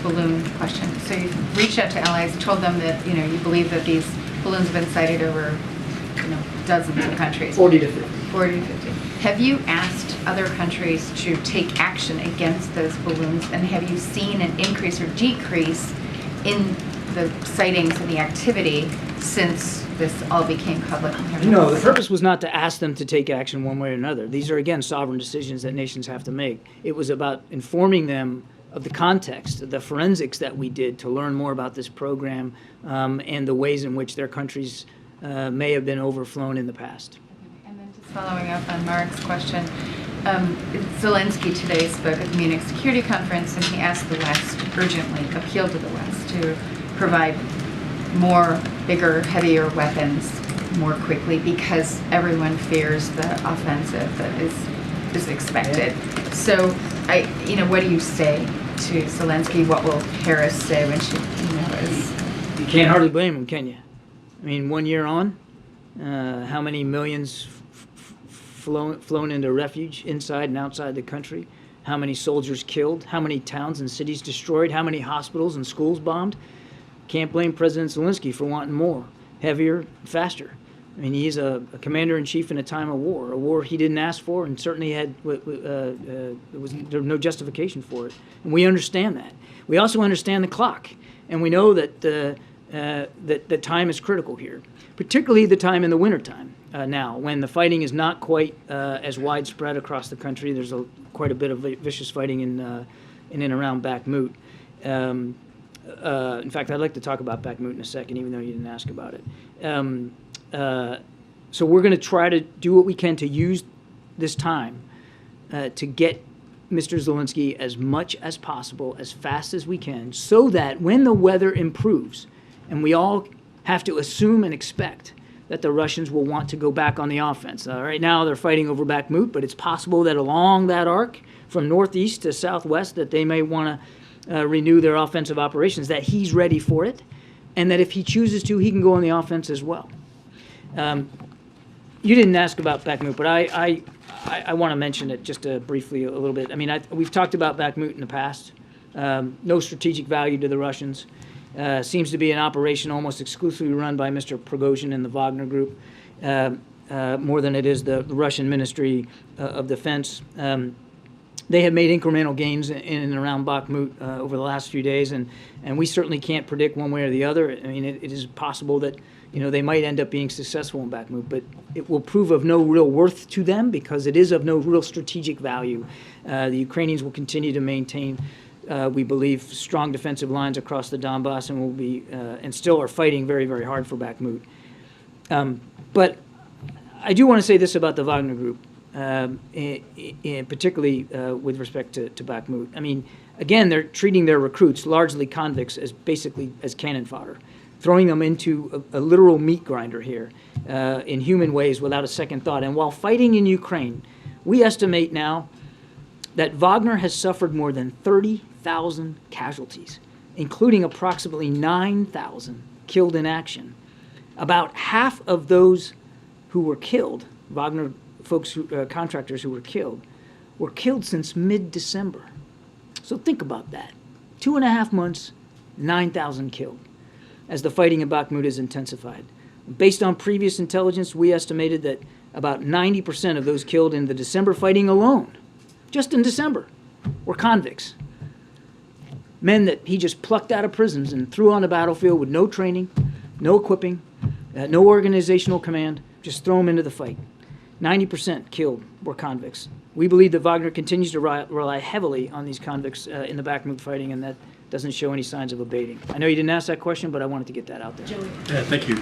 balloon question. So you reached out to allies, told them that, you believe that these balloons have been sighted over, dozens of countries. 40 to 50. 40 to 50. Have you asked other countries to take action against those balloons, and have you seen an increase or decrease in the sightings and the activity since this all became public? No, the purpose was not to ask them to take action one way or another. These are, again, sovereign decisions that nations have to make. It was about informing them of the context, the forensics that we did to learn more about this program and the ways in which their countries may have been overflown in the past. And then just following up on Mark's question, Zelensky today spoke at the Munich Security Conference, and he asked the West, urgently appealed to the West to provide more, bigger, heavier weapons more quickly because everyone fears the offensive that is expected. So, what do you say to Zelensky? What will Harris say when she, is? You can't hardly blame him, can you? I mean, 1 year on, how many millions flown into refuge inside and outside the country? How many soldiers killed? How many towns and cities destroyed? How many hospitals and schools bombed? Can't blame President Zelensky for wanting more, heavier, faster. I mean, he's a commander-in-chief in a time of war, a war he didn't ask for, and certainly there was no justification for it. And we understand that. We also understand the clock, and we know that that time is critical here, particularly the time in the wintertime now, when the fighting is not quite as widespread across the country. There's quite a bit of vicious fighting in and around Bakhmut. In fact, I'd like to talk about Bakhmut in a second, even though you didn't ask about it. So we're going to try to do what we can to use this time to get Mr. Zelensky as much as possible, as fast as we can, so that when the weather improves, and we all have to assume and expect that the Russians will want to go back on the offense. Right now they're fighting over Bakhmut, but it's possible that along that arc, from northeast to southwest, that they may want to renew their offensive operations, that he's ready for it, and that if he chooses to, he can go on the offense as well. You didn't ask about Bakhmut, but I want to mention it just briefly a little bit. I mean, we've talked about Bakhmut in the past. No strategic value to the Russians. Seems to be an operation almost exclusively run by Mr. Prigozhin and the Wagner Group, more than it is the Russian Ministry of Defense. They have made incremental gains in and around Bakhmut over the last few days, and we certainly can't predict one way or the other. I mean, it is possible that they might end up being successful in Bakhmut, but it will prove of no real worth to them because it is of no real strategic value. The Ukrainians will continue to maintain, we believe, strong defensive lines across the Donbass, and will be and still are fighting very, very hard for Bakhmut. But I do want to say this about the Wagner Group. Particularly with respect to Bakhmut. I mean, again, they're treating their recruits, largely convicts, as basically as cannon fodder, throwing them into a literal meat grinder here in human ways without a second thought. And while fighting in Ukraine, we estimate now that Wagner has suffered more than 30,000 casualties, including approximately 9,000 killed in action. About half of those who were killed, Wagner folks, contractors who were killed since mid-December. So think about that. 2.5 months, 9,000 killed, as the fighting in Bakhmut has intensified. Based on previous intelligence, we estimated that about 90% of those killed in the December fighting alone, just in December, were convicts. Men that he just plucked out of prisons and threw on the battlefield with no training, no equipping, no organizational command, just throw them into the fight. 90% killed were convicts. We believe that Wagner continues to rely heavily on these convicts in the Bakhmut fighting, and that doesn't show any signs of abating. I know you didn't ask that question, but I wanted to get that out there. Yeah, thank you.